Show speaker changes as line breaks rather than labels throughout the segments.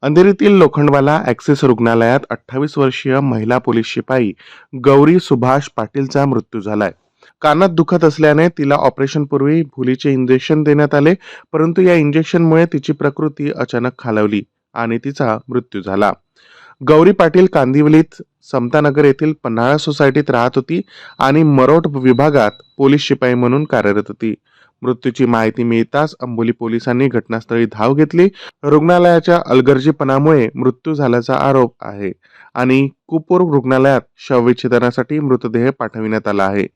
अंधेरीतील Lokhandwala axis रुग्णालयात 28 वर्षीय महिला पोलीस शिपाई गौरी सुभाष पाटीलचा मृत्यू झालाय. कानात दुखत असल्याने तिला ऑपरेशनपूर्वी भुलीचे इंजेक्शन देण्यात आले, परंतु या इंजेक्शनमुळे तिची प्रकृती अचानक खालावली आणि तिचा मृत्यू झाला. गौरी पाटील कांदिवलीत समतानगर येथील पन्हाळा सोसायटीत राहत होती आणि मरोट विभागात पोलीस शिपाई म्हणून कार्यरत होती. मृत्यूची माहिती मिळताच अंबोली पोलिसांनी घटनास्थळी धाव घेतली. रुग्णालयाच्या अलगर्जीपणामुळे मृत्यू झाल्याचा आरोप आहे आणि कुपूर रुग्णालयात शवविच्छेदनासाठी मृतदेह पाठविण्यात आला आहे.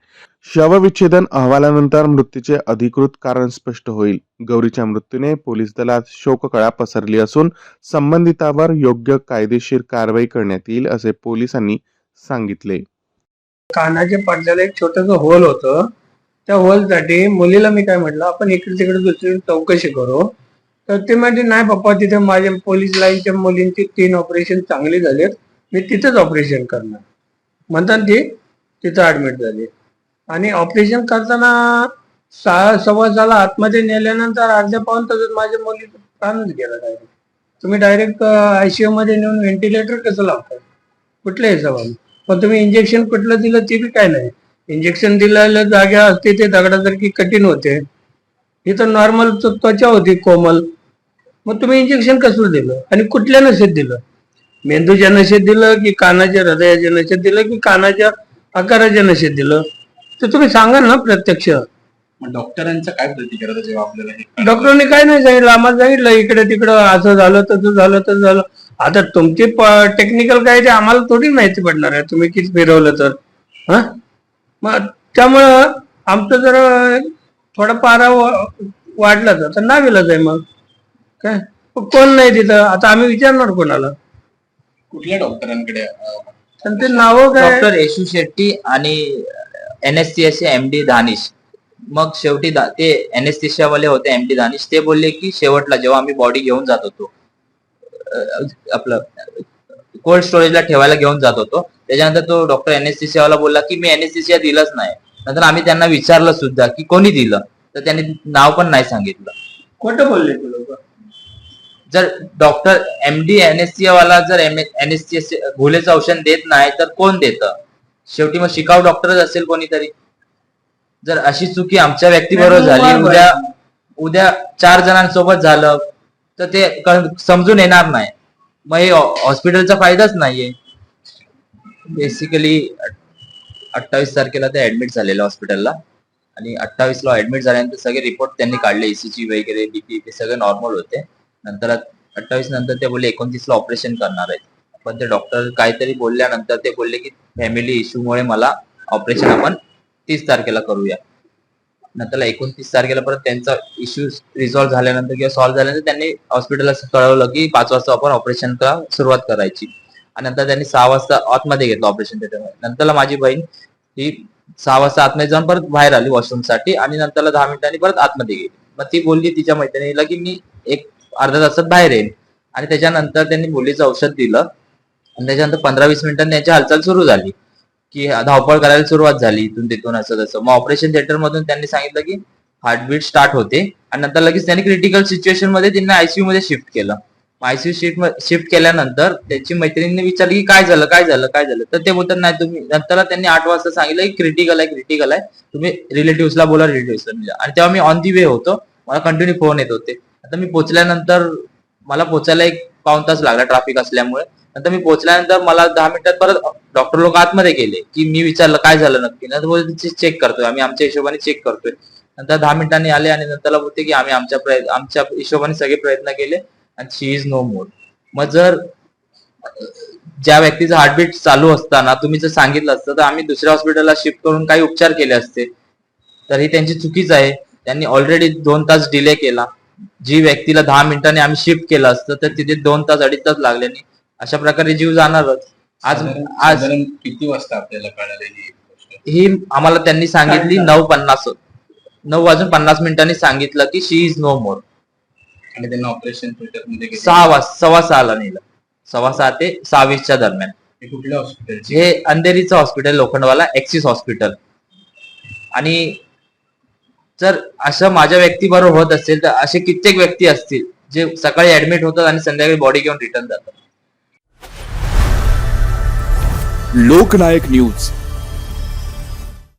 शवविच्छेदन अहवालानंतर मृत्यूचे अधिकृत कारण स्पष्ट होईल. गौरीच्या मृत्यूने पोलीस दलात शोककळा पसरली असून संबंधितावर योग्य कायदेशीर कारवाई करण्यात येईल असे पोलिसांनी सांगितले.
कानाचे पडलेलं एक छोटस होल होतं. त्या होलसाठी मुलीला मी काय म्हटलं, आपण इकडे तिकडे दुसरी चौकशी करू. तर ते म्हणजे नाही पप्पा, तिथे माझ्या पोलीस लाईनच्या मुलींची 3 ऑपरेशन चांगली झालेत, मी तिथेच ऑपरेशन करणार म्हणतात. ती तिथं ऍडमिट झाली आणि ऑपरेशन करताना 6:15 आतमध्ये नेल्यानंतर अर्ध्या पाऊण तासात माझ्या मुलीचा प्राणच गेला डायरेक्ट. तुम्ही डायरेक्ट ICU मध्ये नेऊन व्हेंटिलेटर कसं लावतात, कुठल्या हिशोबाने? पण तुम्ही इंजेक्शन कुठलं दिलं ते बी काय नाही. इंजेक्शन दिलेल्या जागा असते ते दगडासारखी कठीण होते, ही तर नॉर्मल त्वचा होती कोमल. मग तुम्ही इंजेक्शन कसं दिलं आणि कुठल्या नशेत दिलं? मेंदूच्या नशेत दिलं की कानाच्या हृदयाच्या नशेत दिलं की कानाच्या आकाराच्या नशेत दिलं? तर तुम्ही सांगा ना प्रत्यक्ष.
डॉक्टरांचं काय प्रतिक्रिया होता जेव्हा आपल्याला हे
डॉक्टरांनी काय नाही सांगितलं, आम्हाला सांगितलं इकडे तिकडं असं झालं तसं झालं तसं झालं. आता तुमची टेक्निकल काय ते आम्हाला थोडी माहिती पडणार आहे, तुम्ही किती फिरवलं तर. हा, मग त्यामुळं आमचं जर थोडा पारा वाढला तर नाविलाच आहे. मग काय, कोण नाही तिथं, आता आम्ही विचारणार कोणाला?
कुठल्या डॉक्टरांकडे
ते नाव काय?
डॉक्टर येशू शेट्टी आणि NSCS MD दानिश. मग शेवटी ते एनेस्थेशिया वाले होते MD दानिश. ते बोलले की शेवटला जेव्हा आम्ही बॉडी घेऊन जात होतो, आपलं कोल्ड स्टोरेजला ठेवायला घेऊन जात होतो, त्याच्यानंतर तो डॉक्टर एनेस्थेशिया वाला बोलला की मी एनेस्थेशिया दिलंच नाही. नंतर आम्ही त्यांना विचारलं सुद्धा की कोणी दिलं, तर त्यांनी नाव पण नाही सांगितलं.
खोटं बोलले ते लोक.
जर डॉक्टर MD एनेस्थेशिया वाला जर एनेस्थेशिया भुलेचं औषध देत नाही तर कोण देतं? शेवटी मग शिकाऊ डॉक्टरच असेल कोणीतरी. जर अशी चुकी आमच्या व्यक्तीबरोबर झाली, उद्या 4 जणांसोबत झालं तर ते समजून येणार नाही. मग हे हॉस्पिटलचा फायदाच नाहीये. बेसिकली 28 तारखेला ते ऍडमिट झालेलं हॉस्पिटलला आणि 28ला ऍडमिट झाल्यानंतर सगळे रिपोर्ट त्यांनी काढले, ECG वगैरे, BP ते सगळे नॉर्मल होते. नंतर 28 नंतर ते बोलले 29ला ऑपरेशन करणार आहेत. पण ते डॉक्टर काहीतरी बोलल्यानंतर ते बोलले की फॅमिली इश्यूमुळे मला ऑपरेशन आपण 30 तारखेला करूया. नंतर 29 तारखेला परत त्यांचा इश्यू रिझॉल्व्ह झाल्यानंतर किंवा सॉल्व्ह झाल्यानंतर त्यांनी हॉस्पिटलला कळवलं की 5 वाजता आपण ऑपरेशनला सुरुवात करायची. आणि नंतर त्यांनी 6 वाजता आतमध्ये घेतलं ऑपरेशन थिएटरमध्ये. नंतरला माझी बहीण ही 6 वाजता आतमध्ये जाऊन परत बाहेर आली वॉशरूमसाठी आणि नंतरला 10 मिनिटांनी परत आतमध्ये गेली. मग ती बोलली तिच्या मैत्रिणीला की मी एक अर्धा तासात बाहेर येईल. आणि त्याच्यानंतर त्यांनी मुलीचं औषध दिलं आणि त्याच्यानंतर 15-20 मिनिटांनी त्यांची हालचाल सुरू झाली की धावपळ करायला सुरुवात झाली इथून तिथून असं तसं. मग ऑपरेशन थिएटर मधून त्यांनी सांगितलं की हार्टबीट स्टार्ट होते आणि नंतर लगेच त्यांनी क्रिटिकल सिच्युएशन मध्ये त्यांना ICU मध्ये शिफ्ट केलं. ICU शिफ्ट केल्यानंतर त्याची मैत्रिणीने विचारलं की काय झालं काय झालं काय झालं, तर ते बोलतात नाही तुम्ही. नंतर त्यांनी 8 वाजता सांगितलं की क्रिटिकल आहे, तुम्ही रिलेटिव्हला बोला, रिलेटिव्हला. आणि तेव्हा मी ऑन दी वे होतो, मला कंटिन्यू फोन येत होते. आता मी पोहोचल्यानंतर मला पोहोचायला 1 पाऊण तास लागला ट्रॅफिक असल्यामुळे. नंतर मी पोहोचल्यानंतर मला 10 मिनिटात परत डॉक्टर लोक आतमध्ये गेले की मी विचारलं काय झालं नक्की. नंतर चेक करतोय आम्ही, आमच्या हिशोबाने चेक करतोय. नंतर 10 मिनिटांनी आले आणि नंतर बोलते की आम्ही आमच्या हिशोबाने सगळे प्रयत्न केले आणि शी इज नो मोर. मग जर ज्या व्यक्तीचं हार्टबीट चालू असताना तुम्ही जर सांगितलं असतं तर आम्ही दुसऱ्या हॉस्पिटलला शिफ्ट करून काही उपचार केले असते. तर ही त्यांची चुकीच आहे. त्यांनी ऑलरेडी 2 तास डिले केला. जी व्यक्तीला 10 मिनिटांनी आम्ही शिफ्ट केलं असतं तर तिथे 2 तास 2.5 तास लागले नाही. अशा प्रकारे जीव जाणारच. आज
किती वाजता आपल्याला कळालं
ही आम्हाला त्यांनी सांगितली 9:50 सांगितलं की शी इज नो मोर.
आणि त्यांना ऑपरेशन थिएटरमध्ये
6:15 नेलं. 6:15 ते 6:20 दरम्यान.
कुठल्या हॉस्पिटल?
हे अंधेरीचं हॉस्पिटल लोखंडवाला ॲक्सिस हॉस्पिटल. आणि जर असं माझ्या व्यक्तीबरोबर होत असेल तर असे कित्येक व्यक्ती असतील जे सकाळी ऍडमिट होतात आणि संध्याकाळी बॉडी घेऊन रिटर्न जातात.
लोकनायक न्यूज